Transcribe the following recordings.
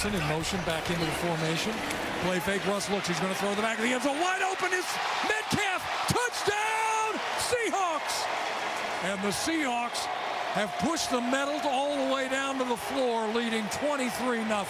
Wilson in motion back into the formation. Play fake. Russ looks. He's going to throw the back of the end zone. Wide open is Metcalf. Touchdown, Seahawks! And the Seahawks have pushed the medals all the way down to the floor, leading 23-0.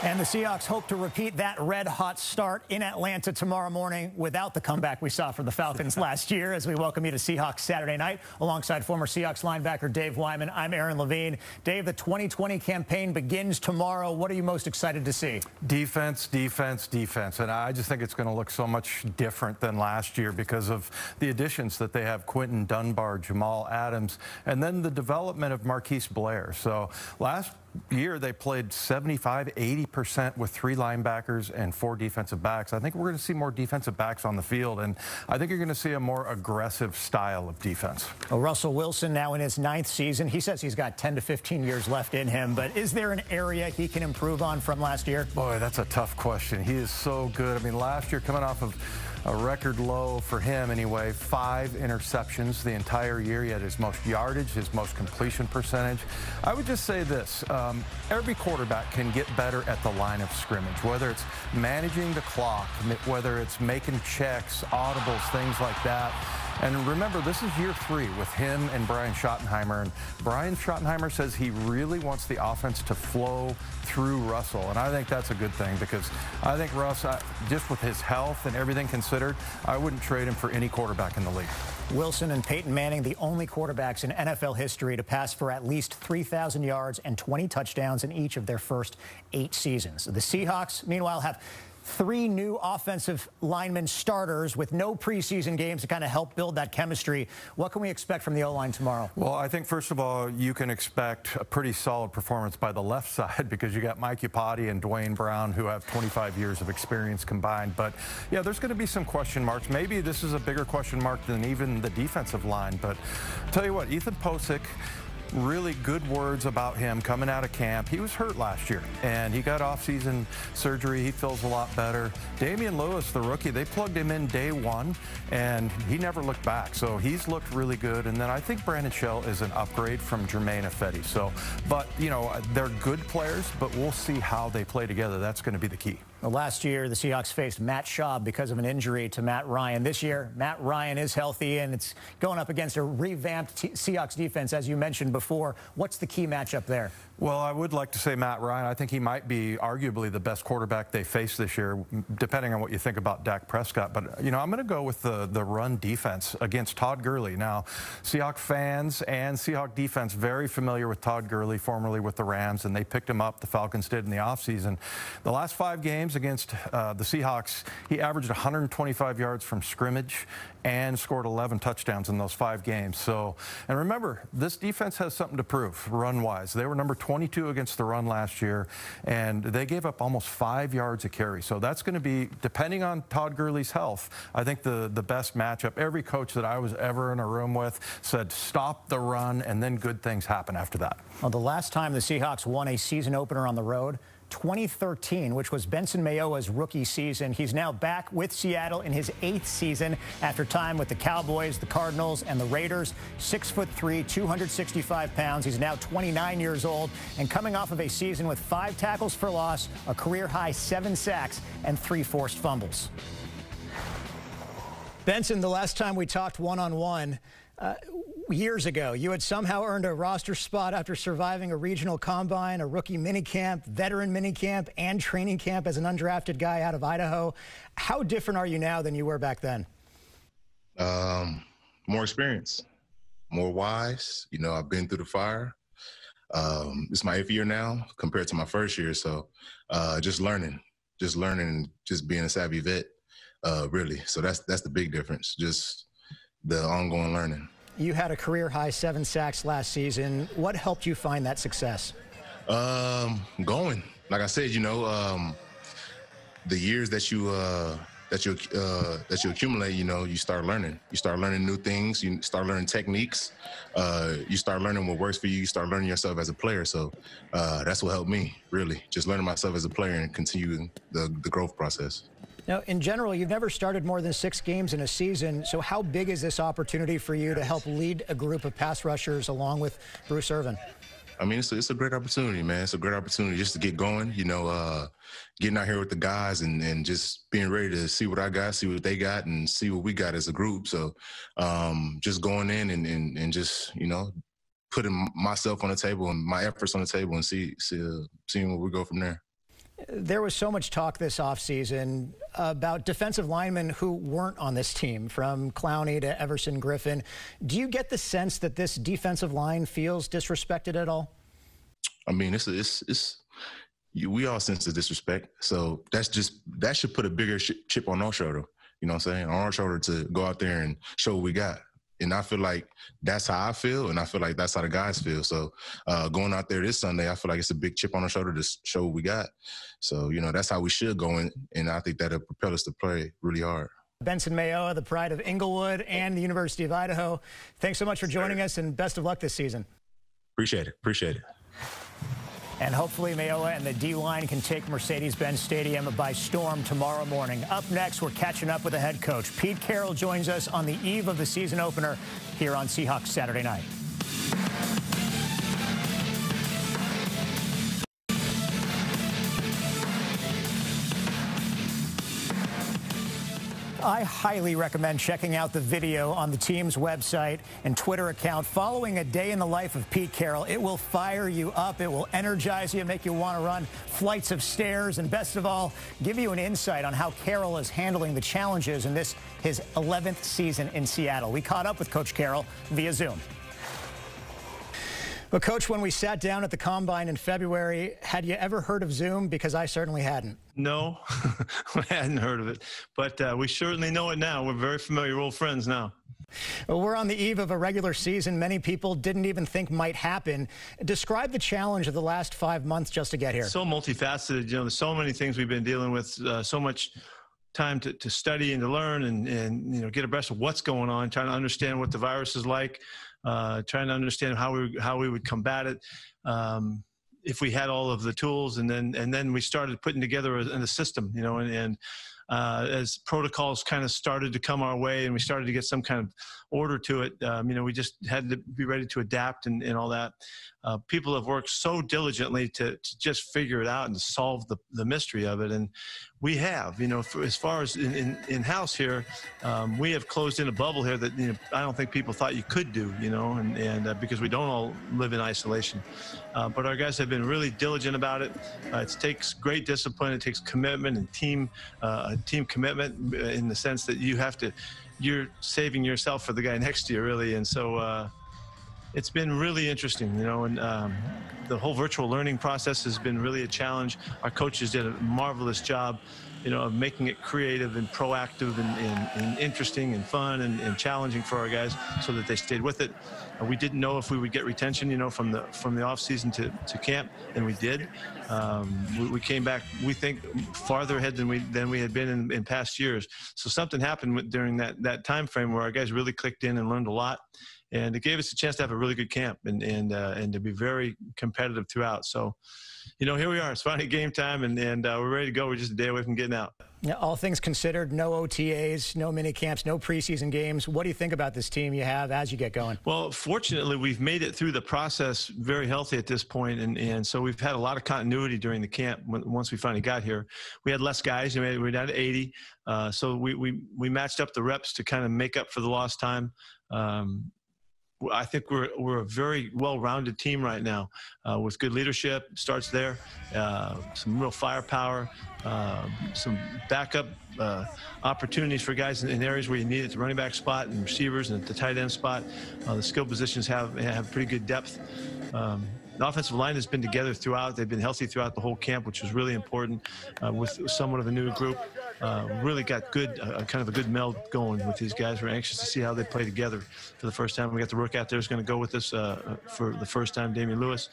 And the Seahawks hope to repeat that red-hot start in Atlanta tomorrow morning without the comeback we saw from the Falcons last year, as we welcome you to Seahawks Saturday night alongside former Seahawks linebacker Dave Wyman. I'm Aaron Levine. Dave, the 2020 campaign begins tomorrow. What are you most excited to see? Defense, defense, defense. And I just think it's going to look so much different than last year because of the additions that they have: Quentin Dunbar, Jamal Adams, and then the development of Marquise Blair. So last year they played 75–80% with 3 linebackers and 4 defensive backs. I think we're going to see more defensive backs on the field, and I think you're going to see a more aggressive style of defense. Well, Russell Wilson now in his 9th season. He says he's got 10 to 15 years left in him, but is there an area he can improve on from last year? Boy, that's a tough question. He is so good. I mean, last year, coming off of a record low for him anyway, 5 interceptions the entire year. He had his most yardage, his most completion percentage. I would just say this: every quarterback can get better at the line of scrimmage, whether it's managing the clock, whether it's making checks, audibles, things like that. And remember, this is year 3 with him and Brian Schottenheimer. And Brian Schottenheimer says he really wants the offense to flow through Russell. And I think that's a good thing, because I think Russ, just with his health and everything considered, I wouldn't trade him for any quarterback in the league. Wilson and Peyton Manning, the only quarterbacks in NFL history to pass for at least 3,000 yards and 20 touchdowns in each of their first 8 seasons. The Seahawks, meanwhile, have 3 new offensive lineman starters with no preseason games to kind of help build that chemistry. What can we expect from the O-line tomorrow? Well, I think, first of all, you can expect a pretty solid performance by the left side, because you got Mike Iupati and Dwayne Brown, who have 25 years of experience combined. But, yeah, there's going to be some question marks. Maybe this is a bigger question mark than even the defensive line. But I'll tell you what, Ethan Posick, really good words about him coming out of camp. He was hurt last year, and he got off-season surgery. He feels a lot better. Damian Lewis, the rookie, they plugged him in day 1, and he never looked back. So he's looked really good. And then I think Brandon Shell is an upgrade from Jermaine Ifedi. So, but, you know, they're good players, but we'll see how they play together. That's going to be the key. Well, last year, the Seahawks faced Matt Schaub because of an injury to Matt Ryan. This year, Matt Ryan is healthy, and it's going up against a revamped Seahawks defense, as you mentioned before. What's the key matchup there? Well, I would like to say Matt Ryan. I think he might be arguably the best quarterback they face this year, depending on what you think about Dak Prescott. But, you know, I'm going to go with the run defense against Todd Gurley. Now, Seahawk fans and Seahawk defense very familiar with Todd Gurley, formerly with the Rams, and they picked him up. The Falcons did in the offseason. The last 5 games against the Seahawks, he averaged 125 yards from scrimmage and scored 11 touchdowns in those 5 games. So, and remember, this defense has something to prove run-wise. They were number 22 against the run last year, and they gave up almost 5 yards a carry. So that's going to be, depending on Todd Gurley's health, I think the best matchup. Every coach that I was ever in a room with said stop the run, and then good things happen after that. Well, the last time the Seahawks won a season opener on the road, 2013, which was Benson Mayowa's rookie season. He's now back with Seattle in his 8th season after time with the Cowboys, the Cardinals, and the Raiders. 6'3", 265 pounds. He's now 29 years old and coming off of a season with 5 tackles for loss, a career-high 7 sacks, and 3 forced fumbles. Benson, the last time we talked one-on-one, years ago, you had somehow earned a roster spot after surviving a regional combine, a rookie minicamp, veteran minicamp, and training camp as an undrafted guy out of Idaho. How different are you now than you were back then? More experience, more wise. You know, I've been through the fire. It's my 8th year now compared to my 1st year. So just learning, just being a savvy vet, really. So that's the big difference, just the ongoing learning. You had a career-high 7 sacks last season. What helped you find that success? Going. Like I said, you know, the years that you accumulate, you know, you start learning. You start learning new things. You start learning techniques. You start learning what works for you. You start learning yourself as a player. So that's what helped me, really, just learning myself as a player and continuing the growth process. Now, in general, you've never started more than 6 games in a season, so how big is this opportunity for you to help lead a group of pass rushers along with Bruce Irvin? I mean, it's a great opportunity, man. It's a great opportunity just to get going, you know, getting out here with the guys and just being ready to see what I got, see what they got, and see what we got as a group. So just going in and just, you know, putting myself on the table and my efforts on the table and seeing where we go from there. There was so much talk this offseason about defensive linemen who weren't on this team, from Clowney to Everson Griffin. Do you get the sense that this defensive line feels disrespected at all? I mean, we all sense the disrespect. So that should put a bigger chip on our shoulder. You know what I'm saying? On our shoulder to go out there and show what we got. And I feel like that's how I feel, and I feel like that's how the guys feel. So going out there this Sunday, I feel like it's a big chip on our shoulder to show what we got. So, you know, that's how we should go in, and I think that'll propel us to play really hard. Benson Mayo, the pride of Inglewood and the University of Idaho, thanks so much for joining us, and best of luck this season. Appreciate it. Appreciate it. And hopefully Mayowa and the D-line can take Mercedes-Benz Stadium by storm tomorrow morning. Up next, we're catching up with the head coach. Pete Carroll joins us on the eve of the season opener here on Seahawks Saturday Night. I highly recommend checking out the video on the team's website and Twitter account following a day in the life of Pete Carroll. It will fire you up. It will energize you, make you want to run flights of stairs, and best of all, give you an insight on how Carroll is handling the challenges in this, his 11th season in Seattle. We caught up with Coach Carroll via Zoom. Well, Coach, when we sat down at the Combine in February, had you ever heard of Zoom? Because I certainly hadn't. No, I hadn't heard of it, but we certainly know it now. We're very familiar, old friends now. Well, we're on the eve of a regular season many people didn't even think might happen. Describe the challenge of the last 5 months just to get here. So multifaceted, you know, there's so many things we've been dealing with, so much time to study and to learn and you know, get abreast of what's going on, trying to understand what the virus is like, trying to understand how we would combat it if we had all of the tools, and then we started putting together a system, you know, and as protocols kind of started to come our way and we started to get some kind of order to it, you know, we just had to be ready to adapt and all that. People have worked so diligently to just figure it out and to solve the mystery of it. And we have, you know, as far as in-house here, we have closed in a bubble here that, you know, I don't think people thought you could do, you know, and because we don't all live in isolation. But our guys have been really diligent about it. It takes great discipline. It takes commitment and team commitment in the sense that you're saving yourself for the guy next to you, really. And so it's been really interesting, you know, and the whole virtual learning process has been really a challenge. Our coaches did a marvelous job, you know, of making it creative and proactive and interesting and fun and challenging for our guys so that they stayed with it. We didn't know if we would get retention, you know, from the off season to camp, and we did. We came back, we think, farther ahead than we had been in past years. So something happened during that time frame where our guys really clicked in and learned a lot. And it gave us a chance to have a really good camp and to be very competitive throughout. So, you know, here we are. It's finally game time, and we're ready to go. We're just a day away from getting out. Yeah, all things considered, no OTAs, no mini camps, no preseason games. What do you think about this team you have as you get going? Well, fortunately, we've made it through the process very healthy at this point, and so we've had a lot of continuity during the camp. Once we finally got here, we had less guys. You know, we were down to 80, so we matched up the reps to kind of make up for the lost time. I think we're a very well-rounded team right now with good leadership. Starts there, some real firepower, some backup opportunities for guys in areas where you need it, the running back spot and receivers and at the tight end spot. The skill positions have pretty good depth. The offensive line has been together throughout. They've been healthy throughout the whole camp, which was really important with somewhat of a new group. Really got good, kind of a good meld going with these guys. We're anxious to see how they play together for the first time. We got the rook out there who's going to go with us for the first time, Damian Lewis.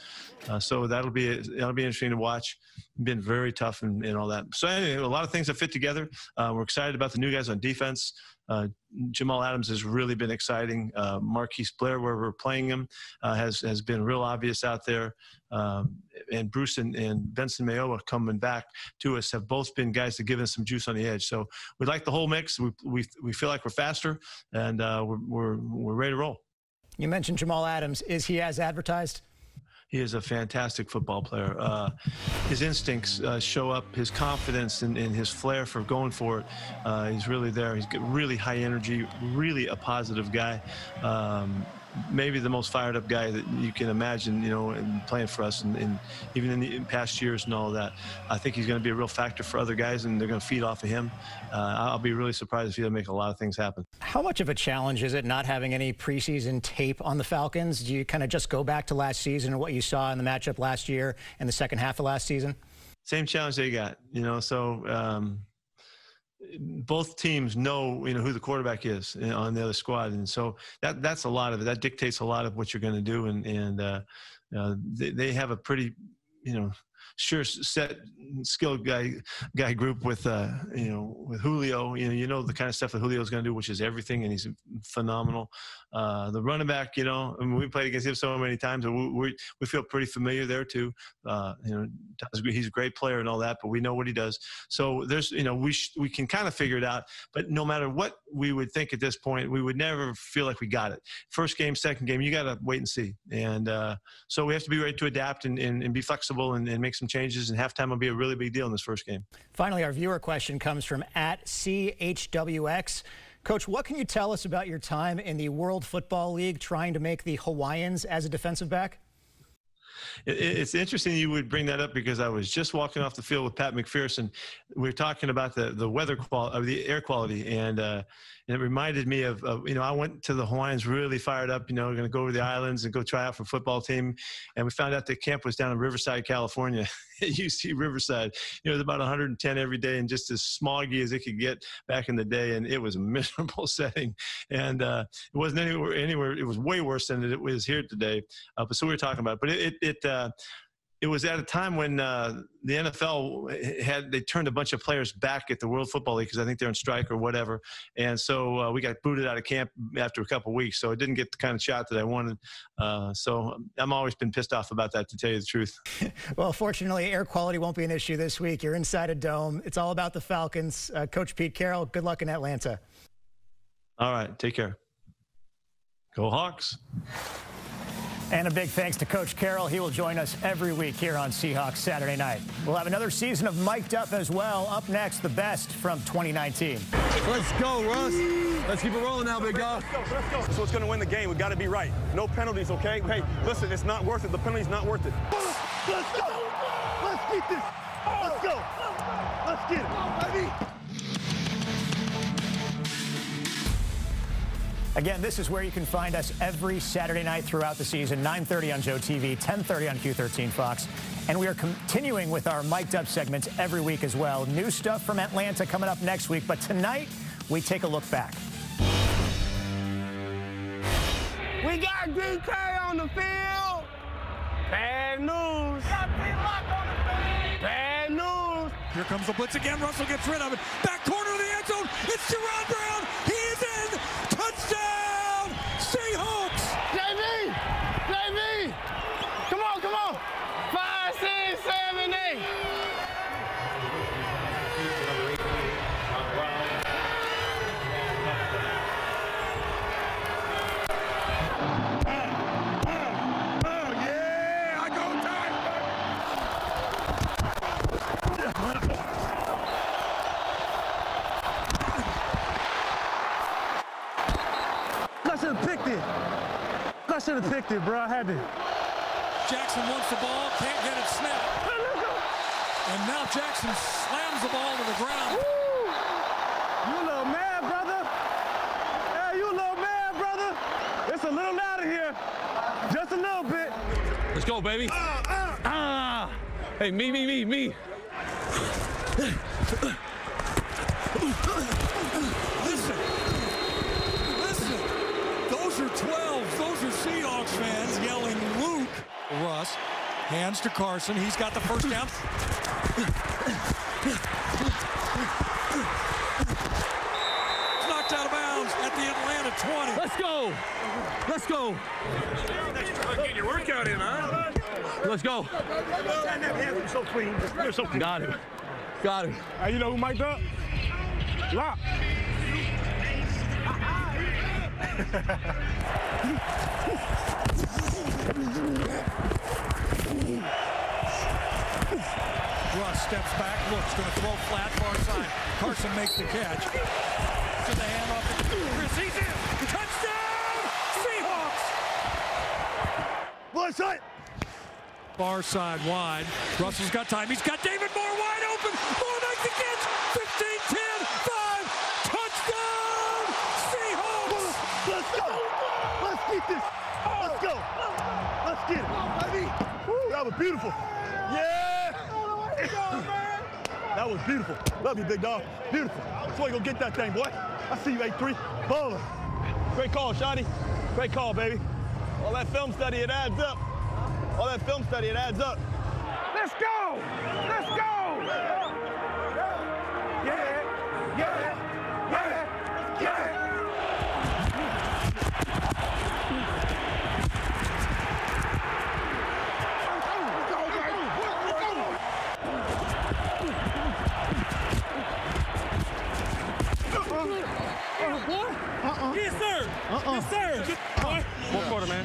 So that'll be interesting to watch. Been very tough and all that. So anyway, a lot of things that fit together. We're excited about the new guys on defense. Jamal Adams has really been exciting. Marquise Blair, where we're playing him, has been real obvious out there. And Bruce and Benson Mayo coming back to us have both been guys that give us some juice on the edge. So we like the whole mix. We feel like we're faster, and we're ready to roll. You mentioned Jamal Adams. Is he as advertised? He is a fantastic football player. His instincts show up, his confidence and his flair for going for it. He's really there. He's got really high energy, really a positive guy. Maybe the most fired up guy that you can imagine, you know, and playing for us, and even in the past years and all of that. I think he's going to be a real factor for other guys, and they're going to feed off of him. I'll be really surprised if he doesn't make a lot of things happen. How much of a challenge is it not having any preseason tape on the Falcons? Do you kind of just go back to last season and what you saw in the matchup last year and the second half of last season? Same challenge they got, you know, so both teams know, you know, who the quarterback is on the other squad, and so that's a lot of it. That dictates a lot of what you're going to do, and they have a pretty, you know, sure set skilled guy group with you know, with Julio. You know the kind of stuff that Julio's going to do, which is everything, and he's phenomenal. The running back, you know, I mean, we played against him so many times, and we feel pretty familiar there too. You know, he's a great player and all that, but we know what he does. So there's, you know, we can kind of figure it out. But no matter what we would think at this point, we would never feel like we got it. First game, second game, you got to wait and see. And so we have to be ready to adapt and be flexible and make some changes. And halftime will be a really big deal in this first game. Finally, our viewer question comes from @CHWX. Coach, what can you tell us about your time in the World Football League trying to make the Hawaiians as a defensive back? It's interesting you would bring that up, because I was just walking off the field with Pat McPherson. We were talking about the weather quality, or the air quality, and it reminded me of, you know, I went to the Hawaiians really fired up, you know, going to go over the islands and go try out for a football team, and we found out the camp was down in Riverside, California. UC Riverside. You know, it was about 110 every day, and just as smoggy as it could get back in the day, and it was a miserable setting. And it wasn't anywhere. It was way worse than it was here today. But so we were talking about it. But it was at a time when the NFL they turned a bunch of players back at the World Football League because I think they're on strike or whatever. And so we got booted out of camp after a couple of weeks. So I didn't get the kind of shot that I wanted. So I'm always been pissed off about that, to tell you the truth. Well, fortunately, air quality won't be an issue this week. You're inside a dome. It's all about the Falcons. Coach Pete Carroll, good luck in Atlanta. All right. Take care. Go Hawks. And a big thanks to Coach Carroll. He will join us every week here on Seahawks Saturday Night. We'll have another season of Mic'd Up as well. Up next, the best from 2019. Let's go, Russ. Let's keep it rolling now, big guy. That's what's going to win the game. We got to be right. No penalties, okay? Hey, listen, it's not worth it. The penalty's not worth it. Let's go. Let's get this. Let's go. Let's get it, baby. Again, this is where you can find us every Saturday night throughout the season, 9:30 on Joe TV, 10:30 on Q13 FOX. And we are continuing with our Mic'd Up segments every week as well. New stuff from Atlanta coming up next week. But tonight, we take a look back. We got DK on the field. Bad news. Bad news. Here comes the blitz again. Russell gets rid of it. Back corner of the end zone. It's Jerron Brown. He is in. Touchdown, Seahawks. JV. Come on. 5, 6, 7, 8. I should have picked it, bro. I had to. Jackson wants the ball, can't get it snapped. And now Jackson slams the ball to the ground. Woo! You a little mad, brother. Hey, you a little mad, brother. It's a little out of here. Just a little bit. Let's go, baby. Hey, me. Listen. Those are 12. Those are Seahawks fans yelling Luke. Russ hands to Carson. He's got the first down. It's knocked out of bounds at the Atlanta 20. Let's go. Get your workout in, huh? Let's go. So clean. You're so clean. Got him. You know who mic'd up? Lock. Russ steps back, looks, going to throw flat far side. Carson makes the catch. To the handoff to Chris. He's in. Touchdown! Seahawks! Blood shot. Far side wide. Russell's got time. He's got David Moore wide open. Moore makes the catch. 15, 10, 5. Touchdown! Seahawks! Let's go. Let's get this. Let's go. Let's get it. Woo, that was beautiful. Yeah. That was beautiful. Love you, big dog. Beautiful. That's why you go get that thing, boy. I see you, 8-3. Baller. Great call, Shotty. Great call, baby. All that film study, it adds up. All that film study, it adds up. Let's go! Let's go! Yeah! Yeah! Yeah! Yeah! Yes, sir. Yes, sir. Fourth quarter, man.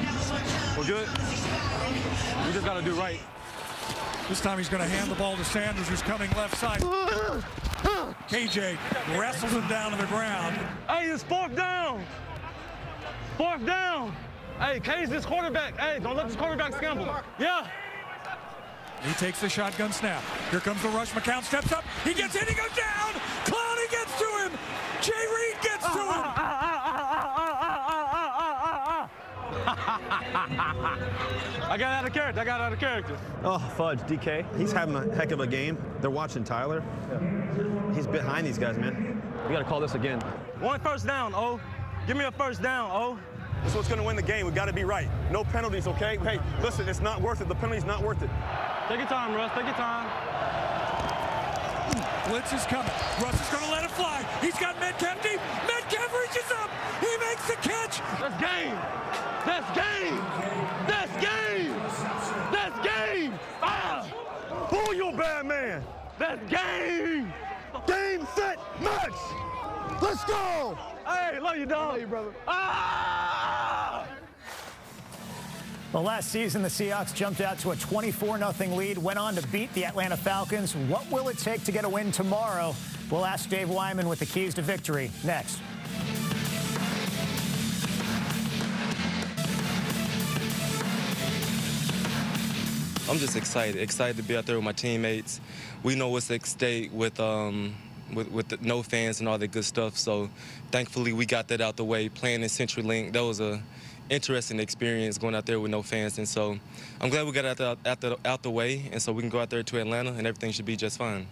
We're good. We just got to do right. This time he's going to hand the ball to Sanders, who's coming left side. KJ wrestles him down to the ground. Hey, it's fourth down. Fourth down. Hey, K's this quarterback. Hey, don't let this quarterback scramble. Yeah. He takes the shotgun snap. Here comes the rush. McCown steps up. He gets in. He goes down. Clowney gets to him. Jay Reed gets to him. I got out of character. Oh, fudge, DK. He's having a heck of a game. They're watching Tyler. He's behind these guys, man. We got to call this again. One first down, O. Give me a first down, O. This is what's going to win the game. We got to be right. No penalties, okay? Hey, listen, it's not worth it. The penalty's not worth it. Take your time, Russ. Take your time. Blitz is coming. Russ is going to let it fly. He's got Metcalf deep. Metcalf reaches up. He makes the catch. That's game. That's game. That's game. That's game. Ah! Pull your bad man. That's game. Game, set, match. Let's go. Hey, love you, dog. Love you, brother. Ah! Well, last season, the Seahawks jumped out to a 24-0 lead, went on to beat the Atlanta Falcons. What will it take to get a win tomorrow? We'll ask Dave Wyman with the keys to victory next. I'm just excited to be out there with my teammates. We know what's at stake with the no fans and all that good stuff. So thankfully we got that out the way. Playing in CenturyLink, that was a interesting experience going out there with no fans, and so I'm glad we got out the way, and so we can go out there to Atlanta and everything should be just fine.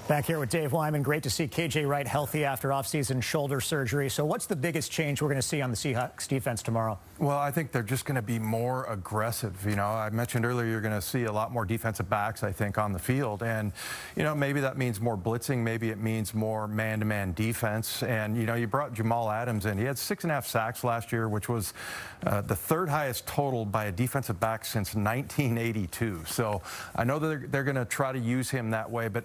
Back here with Dave Wyman. Great to see KJ Wright healthy after offseason shoulder surgery. So what's the biggest change we're going to see on the Seahawks defense tomorrow? Well, I think they're just going to be more aggressive. You know, I mentioned earlier you're going to see a lot more defensive backs, I think, on the field. And, you know, maybe that means more blitzing. Maybe it means more man-to-man defense. And, you know, you brought Jamal Adams in. He had 6.5 sacks last year, which was the third highest total by a defensive back since 1982. So I know that they're going to try to use him that way. But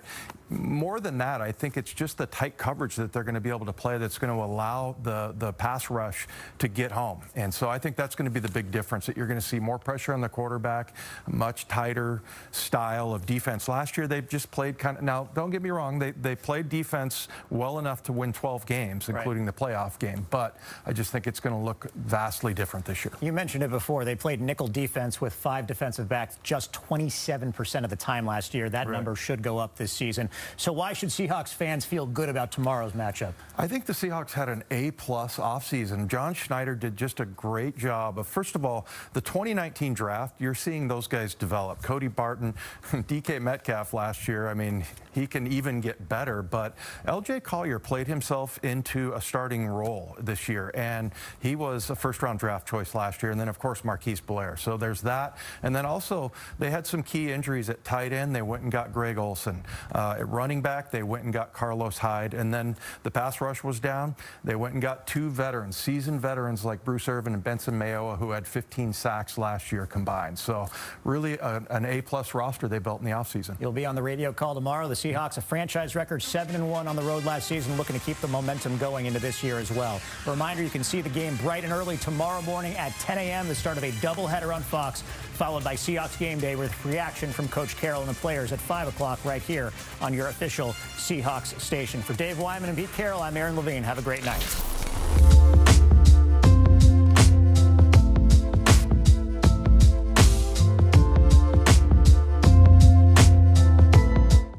more than that, I think it's just the tight coverage that they're going to be able to play that's going to allow the pass rush to get home. And so I think that's going to be the big difference, that you're going to see more pressure on the quarterback, much tighter style of defense. Last year, they just played kind of, now, don't get me wrong, they played defense well enough to win 12 games, including the playoff game. But I just think it's going to look vastly different this year. You mentioned it before. They played nickel defense with 5 defensive backs just 27% of the time last year. That number should go up this season. So why should Seahawks fans feel good about tomorrow's matchup? I think the Seahawks had an A-plus offseason. John Schneider did just a great job of, first of all, the 2019 draft, you're seeing those guys develop. Cody Barton, DK Metcalf last year, I mean, he can even get better. But L.J. Collier played himself into a starting role this year, and he was a first-round draft choice last year. And then, of course, Marquise Blair. So there's that. And then also, they had some key injuries at tight end. They went and got Greg Olsen. At running back, they went and got Carlos Hyde. And then the pass rush was down. They went and got 2 veterans, seasoned veterans like Bruce Irvin and Benson Mayo, who had 15 sacks last year combined. So really an A-plus roster they built in the offseason. You'll be on the radio call tomorrow. The Seahawks, a franchise record 7-1 on the road last season, looking to keep the momentum going into this year as well. A reminder, you can see the game bright and early tomorrow morning at 10 a.m., the start of a doubleheader on Fox, followed by Seahawks Game Day with reaction from Coach Carroll and the players at 5 o'clock right here on your official Seahawks station. For Dave Wyman and Pete Carroll, I'm Aaron Levine. Have a great night.